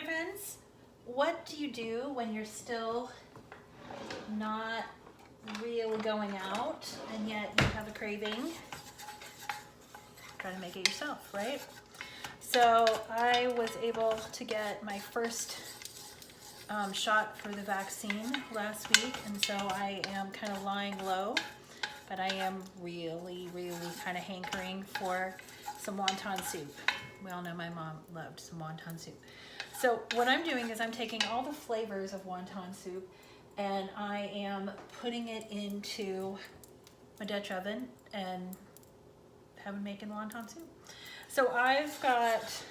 friends. What do you do when you're still not really going out and yet you have a craving? Try to make it yourself, right? So I was able to get my first shot for the vaccine last week, and so I am kind of lying low, but I am really kind of hankering for some wonton soup. We all know my mom loved some wonton soup. So what I'm doing is I'm taking all the flavors of wonton soup and I am putting it into my Dutch oven and having making wonton soup. So I've got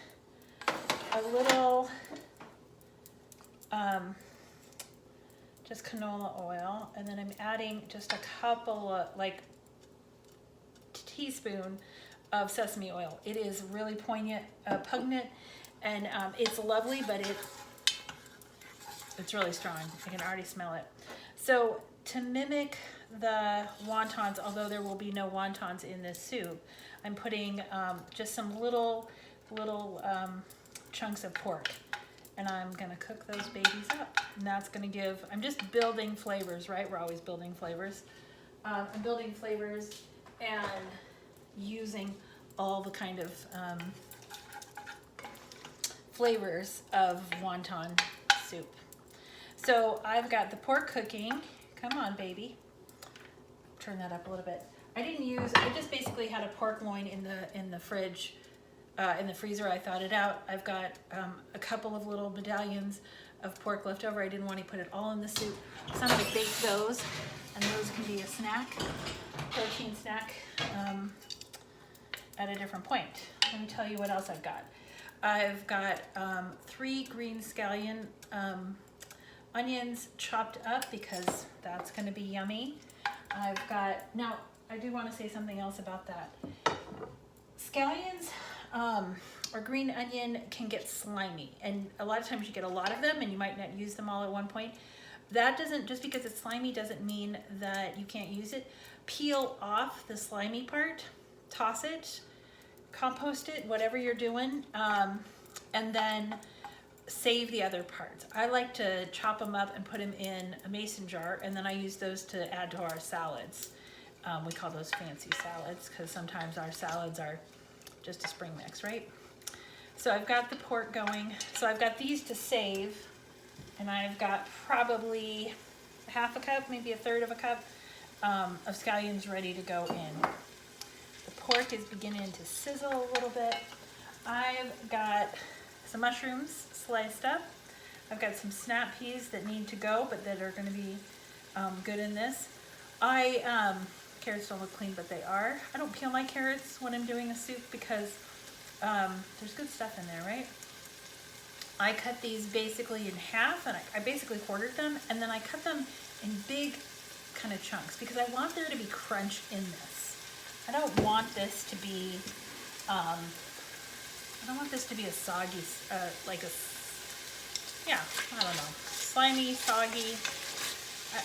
a little just canola oil, and then I'm adding just a couple of, like, teaspoon of sesame oil. It is really pungent, and it's lovely, but it's really strong. I can already smell it. So to mimic the wontons, although there will be no wontons in this soup, I'm putting just some little chunks of pork, and I'm gonna cook those babies up. And that's gonna give, I'm just building flavors, right? We're always building flavors. I'm building flavors and using all the kind of flavors of wonton soup. So I've got the pork cooking. Come on, baby. Turn that up a little bit. I just basically had a pork loin in the fridge, in the freezer. I thawed it out. I've got a couple of little medallions of pork left over. I didn't want to put it all in the soup, so I'm going to bake those, and those can be a snack, protein snack, at a different point. Let me tell you what else I've got. I've got 3 green scallion onions chopped up because that's going to be yummy. I've got, now I do want to say something else about that. Scallions or green onion can get slimy, and a lot of times you get a lot of them and you might not use them all at one point. That doesn't, just because it's slimy doesn't mean that you can't use it. Peel off the slimy part, toss it, compost it, whatever you're doing, and then save the other parts. I like to chop them up and put them in a mason jar, and then I use those to add to our salads. We call those fancy salads because sometimes our salads are just a spring mix, right? So I've got the pork going. So I've got these to save, and I've got probably half a cup, maybe a third of a cup of scallions ready to go in. The pork is beginning to sizzle a little bit. I've got some mushrooms sliced up. I've got some snap peas that need to go, but that are going to be good in this. Carrots don't look clean, but they are. I don't peel my carrots when I'm doing a soup because there's good stuff in there, right? I cut these basically in half, and I basically quartered them, and then I cut them in big kind of chunks because I want there to be crunch in this. I don't want this to be a soggy, I don't know, slimy, soggy.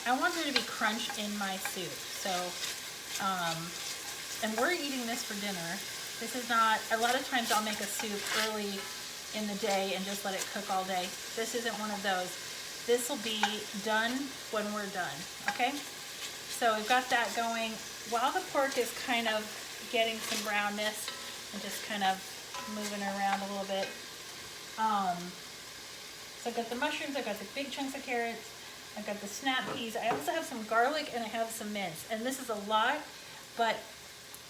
I want there to be crunch in my soup. So, and we're eating this for dinner. This is not, a lot of times I'll make a soup early in the day and just let it cook all day. This isn't one of those. This will be done when we're done, okay? So we've got that going. While the pork is kind of getting some brownness and just kind of moving around a little bit. So I've got the mushrooms, I've got the big chunks of carrots, I've got the snap peas. I also have some garlic and I have some mince. And this is a lot, but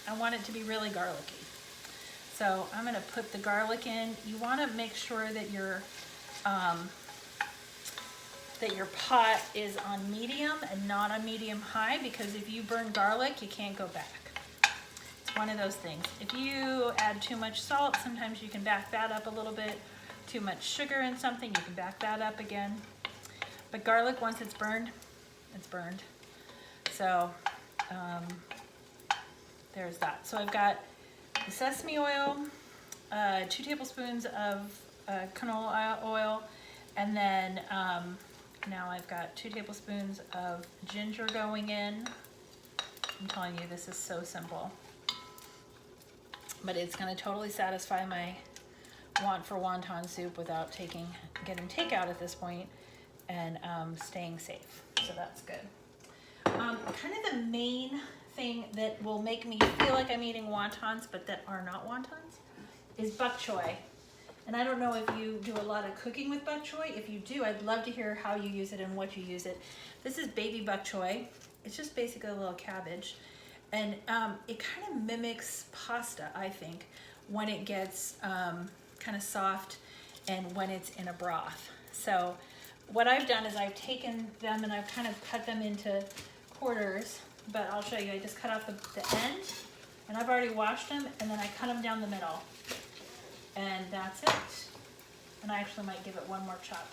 I want it to be really garlicky. So I'm gonna put the garlic in. You wanna make sure that your pot is on medium and not on medium high, because if you burn garlic, you can't go back. It's one of those things. If you add too much salt, sometimes you can back that up a little bit. Too much sugar in something, you can back that up again. But garlic, once it's burned, it's burned. So there's that. So I've got the sesame oil, 2 tablespoons of canola oil, and then now I've got 2 tablespoons of ginger going in. I'm telling you, this is so simple, but it's going to totally satisfy my want for wonton soup without getting takeout at this point and staying safe. So that's good. Kind of the main thing that will make me feel like I'm eating wontons, but that are not wontons, is bok choy. And I don't know if you do a lot of cooking with bok choy. If you do, I'd love to hear how you use it and what you use it. This is baby bok choy. It's just basically a little cabbage. And it kind of mimics pasta, I think, when it gets kind of soft and when it's in a broth. So what I've done is I've taken them and I've kind of cut them into quarters, but I'll show you. I just cut off the end, and I've already washed them, and then I cut them down the middle. And that's it. And I actually might give it one more chop.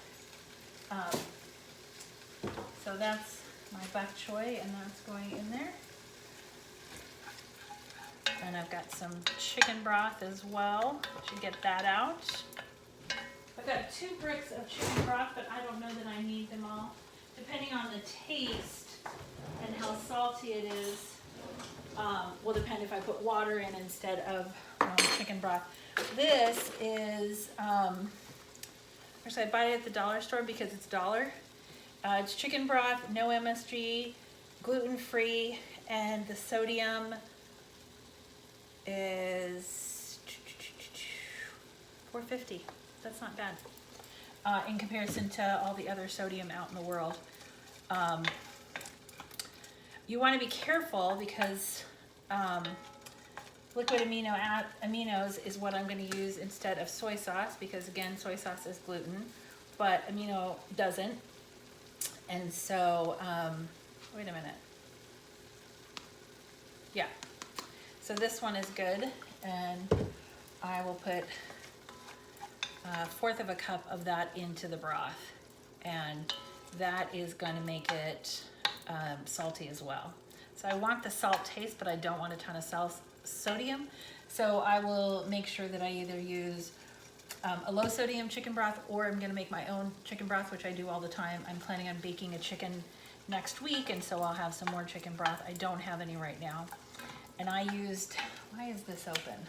So that's my bok choy, and that's going in there. And I've got some chicken broth as well. Should get that out. I've got 2 bricks of chicken broth, but I don't know that I need them all. Depending on the taste and how salty it is, will depend if I put water in instead of chicken broth. This is, actually I buy it at the dollar store because it's $1. It's chicken broth, no MSG, gluten-free, and the sodium is $4.50. That's not bad in comparison to all the other sodium out in the world. You want to be careful because liquid aminos is what I'm going to use instead of soy sauce, because again, soy sauce is gluten, but amino doesn't. And so, wait a minute. Yeah. So this one is good, and I will put 1/4 of a cup of that into the broth, and that is going to make it salty as well. So I want the salt taste, but I don't want a ton of sodium. So I will make sure that I either use a low sodium chicken broth, or I'm going to make my own chicken broth, which I do all the time. I'm planning on baking a chicken next week, and so I'll have some more chicken broth. I don't have any right now. And I used, why is this open?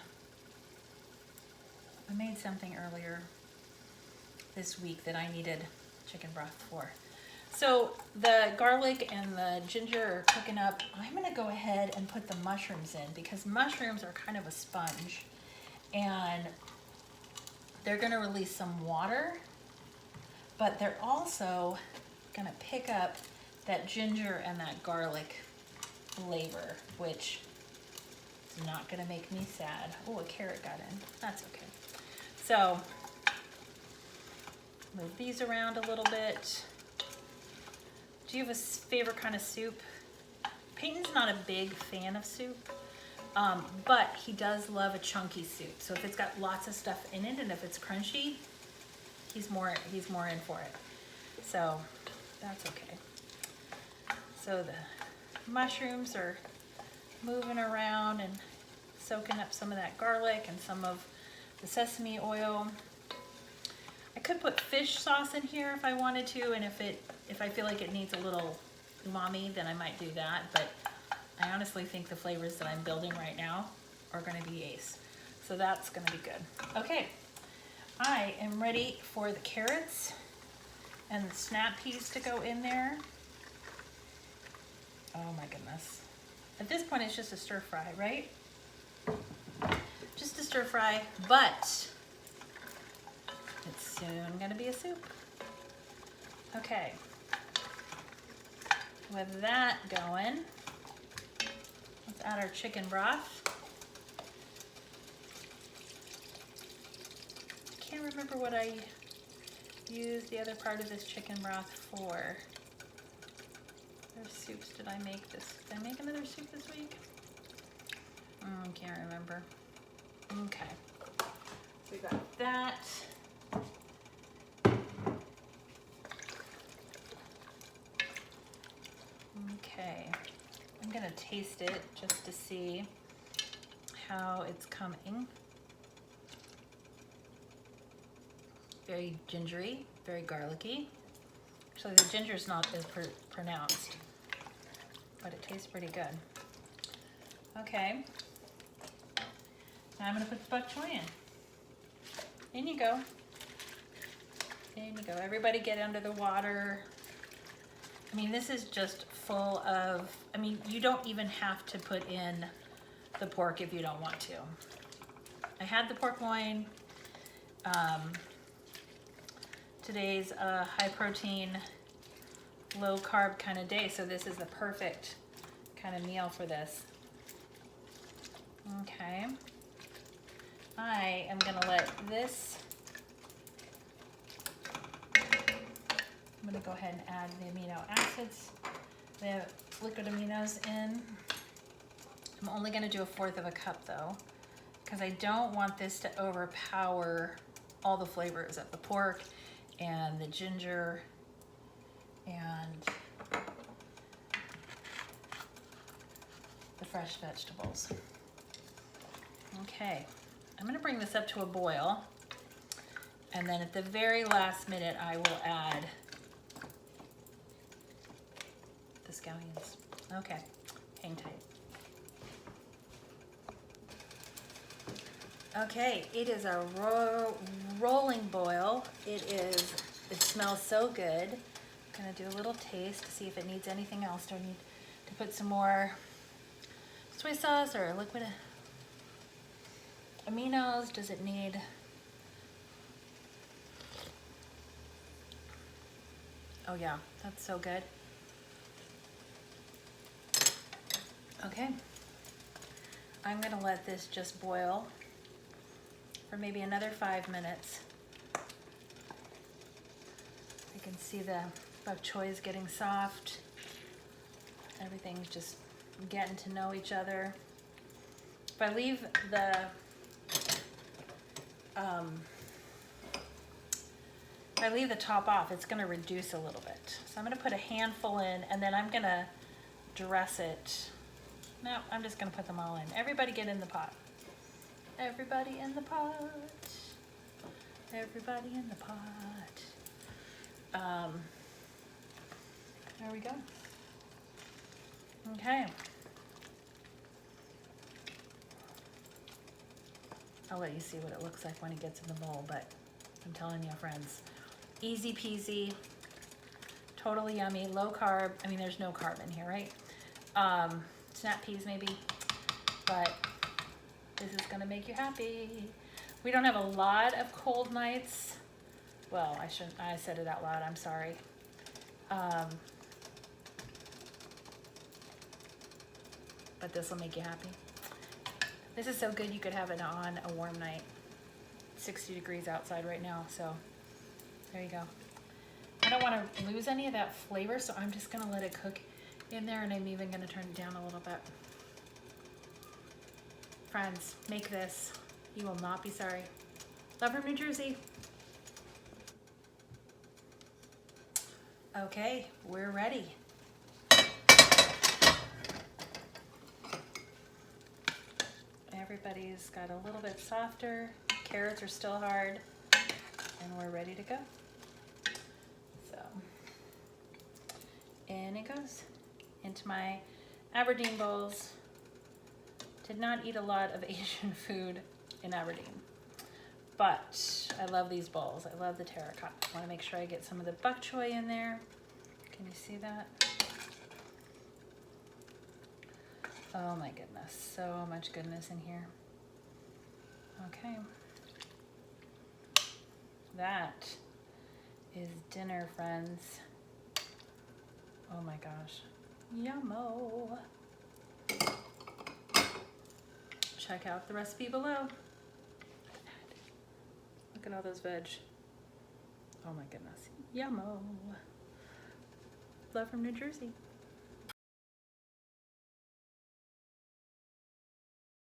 I made something earlier this week that I needed chicken broth for. So the garlic and the ginger are cooking up. I'm going to go ahead and put the mushrooms in, because mushrooms are kind of a sponge, and they're going to release some water, but they're also going to pick up that ginger and that garlic flavor, which is not going to make me sad. Oh, a carrot got in. That's okay. So move these around a little bit. Do you have a favorite kind of soup? Peyton's not a big fan of soup, but he does love a chunky soup. So if it's got lots of stuff in it and if it's crunchy, he's more in for it. So that's okay. So the mushrooms are moving around and soaking up some of that garlic and some of the sesame oil. I could put fish sauce in here if I wanted to, and if I feel like it needs a little umami, then I might do that, but I honestly think the flavors that I'm building right now are going to be ace. So that's going to be good. Okay, I am ready for the carrots and the snap peas to go in there. Oh my goodness. At this point, it's just a stir fry, right? Just a stir fry, but it's soon going to be a soup. Okay. With that going, let's add our chicken broth. Can't remember what I used the other part of this chicken broth for. What soups did I make this? Did I make another soup this week? Can't remember. Okay. We got that. Okay. I'm gonna taste it just to see how it's coming. Very gingery, very garlicky. Actually, the ginger's not as pronounced, but it tastes pretty good. Okay. Now I'm gonna put the bok choy in. In you go. In you go. Everybody get under the water. I mean, this is just full of, I mean, you don't even have to put in the pork if you don't want to. I had the pork loin. Today's a high protein, low carb kind of day, so this is the perfect kind of meal for this. Okay. I am gonna let this, I'm gonna go ahead and add the amino acids, the liquid aminos in. I'm only gonna do 1/4 of a cup though, because I don't want this to overpower all the flavors of the pork and the ginger and the fresh vegetables. Okay, I'm gonna bring this up to a boil, and then at the very last minute I will add the scallions. Okay, hang tight. Okay, it is a rolling boil. It smells so good. I'm gonna do a little taste to see if it needs anything else. Do I need to put some more soy sauce or liquid aminos? Does it need? Oh yeah, that's so good. Okay, I'm gonna let this just boil for maybe another 5 minutes. I can see the bok choy is getting soft. Everything's just getting to know each other. If I leave the top off, it's gonna reduce a little bit. So I'm gonna put a handful in, and then I'm gonna dress it. No, I'm just gonna put them all in. Everybody get in the pot. Everybody in the pot. Everybody in the pot. There we go. Okay. I'll let you see what it looks like when it gets in the bowl, but I'm telling you, friends, easy peasy, totally yummy, low carb. I mean, there's no carb in here, right? Snap peas maybe, but this is gonna make you happy. We don't have a lot of cold nights. Well, I said it out loud, I'm sorry. But this will make you happy. This is so good you could have it on a warm night. 60 degrees outside right now, so there you go. I don't want to lose any of that flavor, so I'm just gonna let it cook in there, and I'm even gonna turn it down a little bit. Friends, make this. You will not be sorry. Love from New Jersey. Okay, we're ready. Everybody's got a little bit softer. Carrots are still hard, and we're ready to go. So, in it goes into my Aberdeen bowls. Did not eat a lot of Asian food in Aberdeen, but I love these bowls. I love the terracotta. I want to make sure I get some of the bok choy in there. Can you see that? Oh my goodness, so much goodness in here. Okay. That is dinner, friends. Oh my gosh. Yummo. Check out the recipe below. Look at all those veg. Oh my goodness. Yummo. Love from New Jersey.